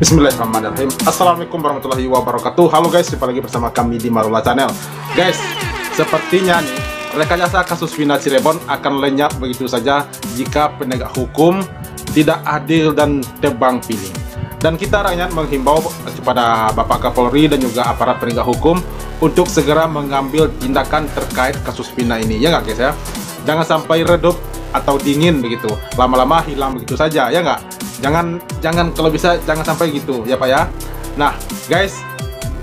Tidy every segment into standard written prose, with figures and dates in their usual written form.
Bismillahirrahmanirrahim. Assalamualaikum warahmatullahi wabarakatuh. Halo guys, jumpa lagi bersama kami di Marula Channel. Guys, sepertinya nih rekayasa kasus Vina Cirebon akan lenyap begitu saja jika penegak hukum tidak adil dan tebang pilih. Dan kita rakyat menghimbau kepada Bapak Kapolri dan juga aparat penegak hukum untuk segera mengambil tindakan terkait kasus Vina ini, ya nggak guys ya? Jangan sampai redup atau dingin begitu, lama-lama hilang begitu saja, ya nggak? Jangan kalau bisa jangan sampai gitu ya Pak ya. Nah guys,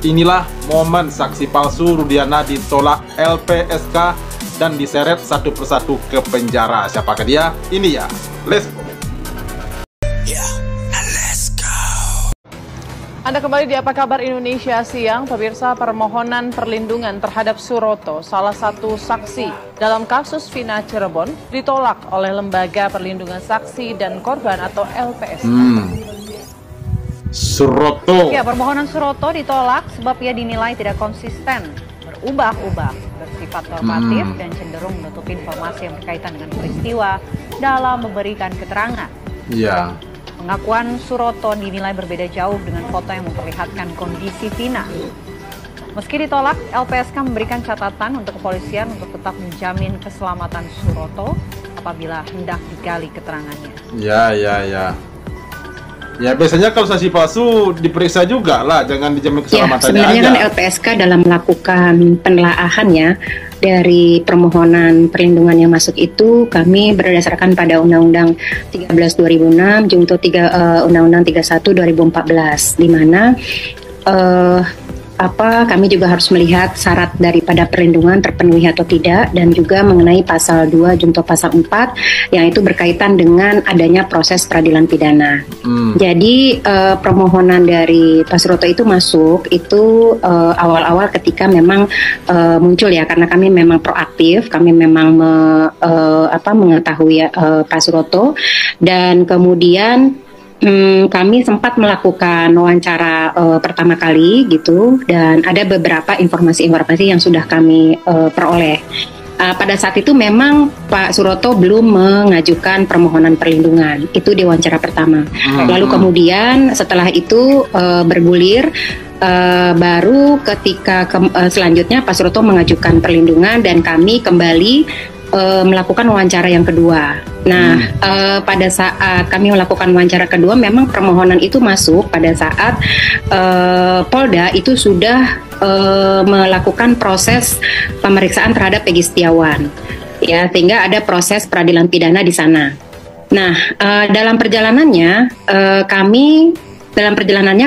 inilah momen saksi palsu Rudiana ditolak LPSK dan diseret satu persatu ke penjara. Siapakah dia? Ini ya, let's go. Anda kembali di Apa Kabar Indonesia Siang. Pemirsa, permohonan perlindungan terhadap Suroto, salah satu saksi dalam kasus Vina Cirebon, ditolak oleh Lembaga Perlindungan Saksi dan Korban atau LPSK. Suroto. Ya, permohonan Suroto ditolak sebab ia dinilai tidak konsisten, berubah-ubah, bersifat normatif dan cenderung menutupi informasi yang berkaitan dengan peristiwa dalam memberikan keterangan. Iya. Pengakuan Suroto dinilai berbeda jauh dengan foto yang memperlihatkan kondisi Vina. Meski ditolak, LPSK memberikan catatan untuk kepolisian untuk tetap menjamin keselamatan Suroto apabila hendak digali keterangannya. Ya, biasanya kalau saksi palsu diperiksa juga lah, jangan dijamin keselamatannya sebenarnya aja. Kan LPSK dalam melakukan penelaahannya dari permohonan perlindungan yang masuk itu, kami berdasarkan pada Undang-Undang 13 2006 junto Undang-Undang 31 2014, di mana kami juga harus melihat syarat daripada perlindungan terpenuhi atau tidak, dan juga mengenai pasal 2 junto pasal 4 yang itu berkaitan dengan adanya proses peradilan pidana. Jadi permohonan dari Pak Suroto itu masuk itu awal-awal ketika memang muncul ya, karena kami memang proaktif, kami memang mengetahui Pak Suroto, dan kemudian kami sempat melakukan wawancara pertama kali gitu, dan ada beberapa informasi-informasi yang sudah kami peroleh. Pada saat itu memang Pak Suroto belum mengajukan permohonan perlindungan, itu di wawancara pertama. Lalu kemudian setelah itu bergulir, baru ketika selanjutnya Pak Suroto mengajukan perlindungan dan kami kembali melakukan wawancara yang kedua. Nah, pada saat kami melakukan wawancara kedua, memang permohonan itu masuk pada saat Polda itu sudah melakukan proses pemeriksaan terhadap Peggy Setiawan, ya, sehingga ada proses peradilan pidana di sana. Nah, dalam perjalanannya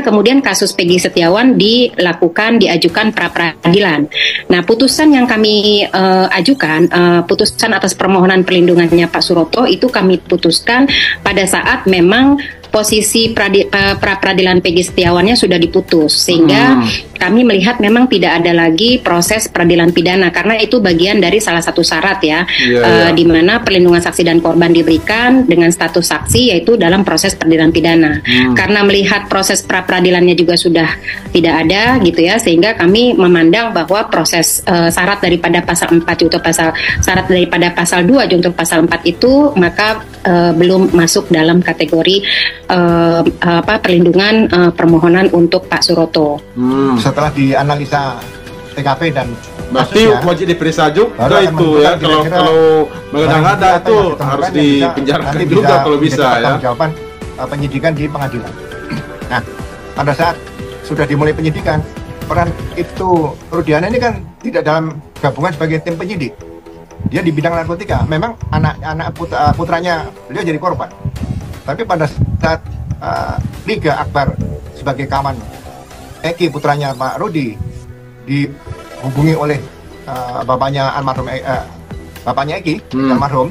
kemudian kasus Peggy Setiawan diajukan pra peradilan. Nah, putusan yang kami ajukan, putusan atas permohonan perlindungannya Pak Suroto itu kami putuskan pada saat memang posisi pra peradilan Peggy Setiawannya sudah diputus, sehingga kami melihat memang tidak ada lagi proses peradilan pidana, karena itu bagian dari salah satu syarat ya, di mana perlindungan saksi dan korban diberikan dengan status saksi, yaitu dalam proses peradilan pidana. Karena melihat proses pra peradilannya juga sudah tidak ada gitu ya, sehingga kami memandang bahwa proses syarat daripada pasal 4 junto syarat daripada pasal 2 junto pasal 4 itu maka belum masuk dalam kategori perlindungan permohonan untuk Pak Suroto. Setelah dianalisa TKP dan berarti wajib diperiksa juga itu ya, kalau mengenang ada itu harus dipenjarakan juga kalau bisa ya. Jawaban penyidikan di pengadilan. Nah, pada saat sudah dimulai penyidikan, peran itu Rudiana ini kan tidak dalam gabungan sebagai tim penyidik. Dia di bidang narkotika. Memang anak putranya beliau jadi korban. Tapi pada saat Liga Akbar sebagai kawan Eki, putranya Pak Rudi, dihubungi oleh bapaknya almarhum, bapaknya Eki, almarhum,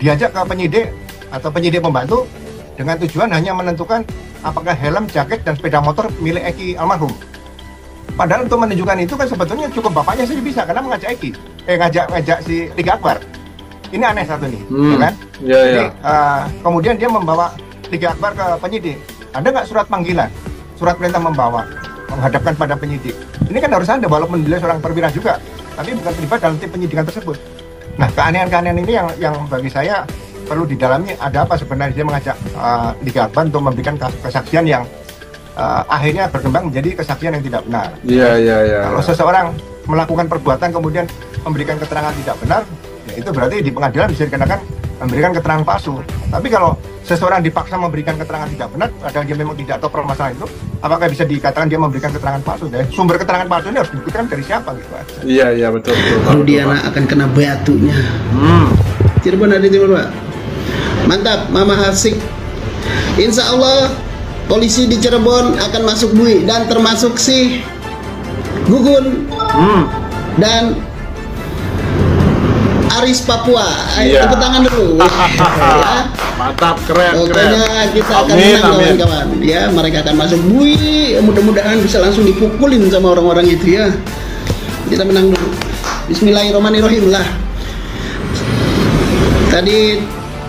diajak ke penyidik atau penyidik pembantu dengan tujuan hanya menentukan apakah helm, jaket, dan sepeda motor milik Eki almarhum. Padahal untuk menunjukkan itu kan sebetulnya cukup bapaknya saja bisa, karena mengajak Eki, ngajak si Liga Akbar. Ini aneh satu nih, kan? Jadi kemudian dia membawa Liga Akbar ke penyidik. Ada nggak surat panggilan, surat perintah menghadapkan pada penyidik? Ini kan harus ada, walaupun beliau seorang perwira juga, tapi bukan terlibat dalam tim penyidikan tersebut. Nah, keanehan-keanehan ini yang bagi saya perlu didalami ada apa sebenarnya dia mengajak Liga Akbar untuk memberikan kesaksian yang akhirnya berkembang menjadi kesaksian yang tidak benar. Iya. Kalau seseorang melakukan perbuatan kemudian memberikan keterangan tidak benar, ya itu berarti di pengadilan bisa dikenakan memberikan keterangan palsu. Tapi kalau seseorang dipaksa memberikan keterangan tidak benar, padahal dia memang tidak tahu permasalahan itu, apakah bisa dikatakan dia memberikan keterangan palsu? Dan sumber keterangan palsu ini harus dibuktikan dari siapa gitu aja. Iya betul. Rudiana akan kena batunya. Cirebon ada di Timur, Pak. Mantap, Mama Hasik. Insya Allah polisi di Cirebon akan masuk bui dan termasuk si Gugun dan Aris Papua. Ayo tepuk tangan dulu. Ya. Mantap, keren. Pokoknya kita akan menang kawan-kawan. Ya, mereka akan masuk bui. Mudah-mudahan bisa langsung dipukulin sama orang-orang itu ya. Kita menang dulu. Bismillahirrahmanirrahim lah. Tadi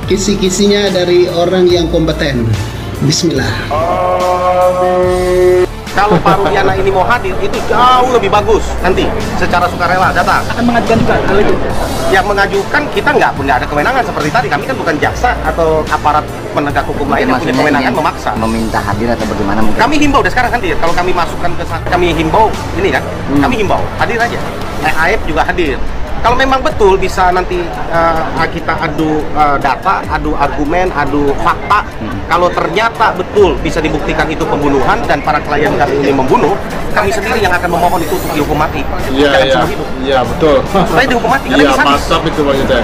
kisi-kisinya dari orang yang kompeten. Bismillah. Kalau Pak Rudiana ini mau hadir, itu jauh lebih bagus nanti secara sukarela datang. Akan mengajukan juga hal itu. Yang mengajukan kita nggak ada kewenangan seperti tadi. Kami kan bukan jaksa atau aparat penegak hukum lain yang punya kewenangan memaksa. Meminta hadir atau bagaimana mungkin? Kami himbau udah sekarang hadir. Kalau kami masukkan ke kami himbau ini kan, kami himbau hadir aja. AIF juga hadir. Kalau memang betul bisa nanti kita adu data, adu argumen, adu fakta. Kalau ternyata betul bisa dibuktikan itu pembunuhan dan para klien kami ini membunuh, kami sendiri yang akan memohon itu untuk dihukum mati. Iya betul. Supaya dihukum mati. Iya mantap itu maksudnya.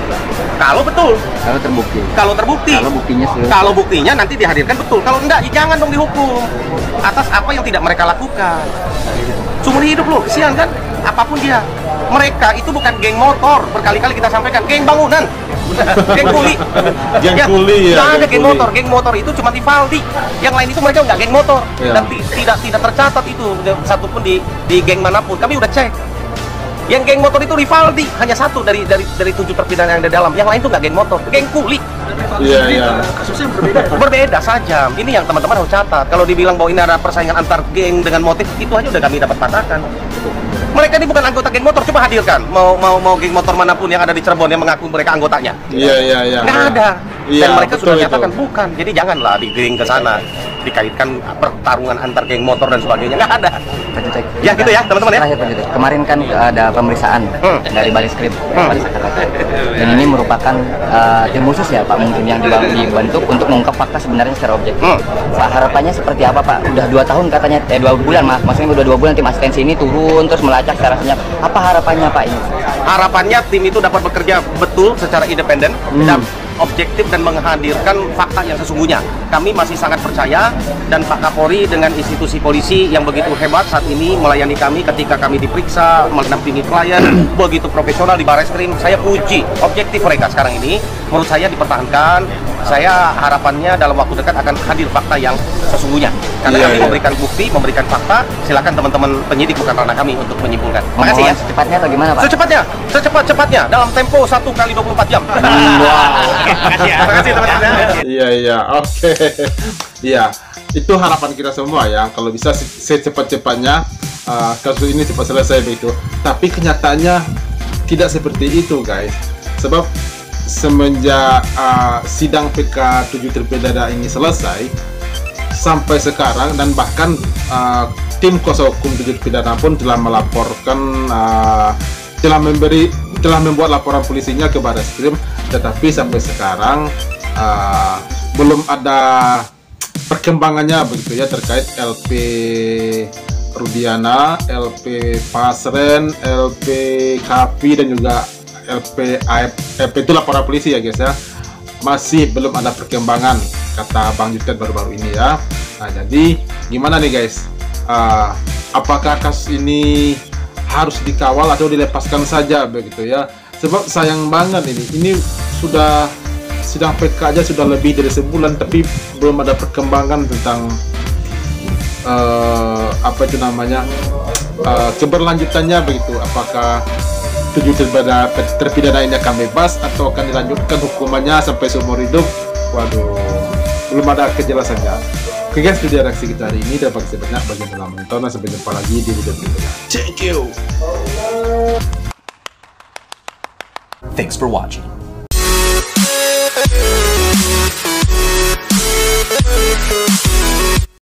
Kalau betul. Kalau terbukti. Kalau terbukti. Kalau buktinya nanti dihadirkan betul. Kalau enggak, ya jangan dong dihukum atas apa yang tidak mereka lakukan. Seumur hidup loh, kesian kan? Apapun dia. Mereka itu bukan geng motor, berkali-kali kita sampaikan, geng bangunan, geng kuli. Geng kuli ya. Nggak ada geng motor itu cuma di Valdi. Yang lain itu mereka nggak geng motor dan tidak tercatat itu satupun di geng manapun. Kami udah cek. Yang geng motor itu Rivaldi, hanya satu dari 7 terpidana yang ada dalam. Yang lain itu nggak geng motor, geng kuli. Iya. Kasusnya berbeda saja. Ini yang teman-teman harus catat. Kalau dibilang bahwa ini ada persaingan antar geng dengan motif, itu aja udah kami dapat patahkan. Mereka ini bukan anggota geng motor, coba hadirkan. Mau geng motor manapun yang ada di Cirebon yang mengaku mereka anggotanya. Iya. Nggak ada. Iya, Dan mereka sudah itu. nyatakan bukan. Jadi janganlah digeng ke sana, dikaitkan pertarungan antar geng motor dan sebagainya. Nggak ada. Ya gitu ya teman-teman ya. Terakhir Pak Jutek, kemarin kan ada pemeriksaan dari Bariskrim dan ini merupakan tim khusus ya Pak mungkin yang dibentuk untuk mengungkap fakta sebenarnya secara objektif. Pak, harapannya seperti apa Pak? Udah 2 tahun katanya, 2 bulan maksudnya udah 2 bulan tim asistensi ini turun terus melacak secara senyap. Apa harapannya Pak ini? Harapannya tim itu dapat bekerja betul secara independen dan objektif dan menghadirkan fakta yang sesungguhnya. Kami masih sangat percaya dan Pak Kapolri dengan institusi polisi yang begitu hebat saat ini melayani kami ketika kami diperiksa, mendampingi klien, begitu profesional di Barreskrim. Saya puji objektif mereka sekarang ini. Menurut saya dipertahankan. Saya harapannya dalam waktu dekat akan hadir fakta yang sesungguhnya. Karena kami memberikan bukti, memberikan fakta. Silakan teman-teman penyidik bukan ranah kami untuk menyimpulkan. Makasih ya. Secepatnya atau gimana Pak? Secepat-cepatnya dalam tempo 1 kali 24 jam. Terima kasih teman-teman. Iya, oke. Iya, itu harapan kita semua ya. Kalau bisa secepat-cepatnya kasus ini cepat selesai begitu. Tapi kenyataannya tidak seperti itu, guys. Sebab semenjak sidang PK 7 terpidana ini selesai sampai sekarang dan bahkan tim kuasa hukum 7 terpidana pun telah melaporkan telah membuat laporan polisinya ke Barreskrim, tetapi sampai sekarang belum ada perkembangannya begitu ya terkait LP Rudiana, LP Pasren, LP Kapi dan juga LP AF itu laporan polisi ya guys ya. Masih belum ada perkembangan kata Bang Jutet baru-baru ini ya. Nah jadi gimana nih guys? Apakah kasus ini harus dikawal atau dilepaskan saja begitu ya? Sebab sayang banget ini sudah sidang PK aja sudah lebih dari sebulan tapi belum ada perkembangan tentang apa itu namanya keberlanjutannya begitu. Apakah 7 terpidana ini akan bebas atau akan dilanjutkan hukumannya sampai seumur hidup? Waduh, belum ada kejelasannya. Oke guys, itu dia reaksi kita hari ini. Terima kasih banyak bagi yang telah menonton dan sampai jumpa lagi di video berikutnya. Thank you. Thanks for watching.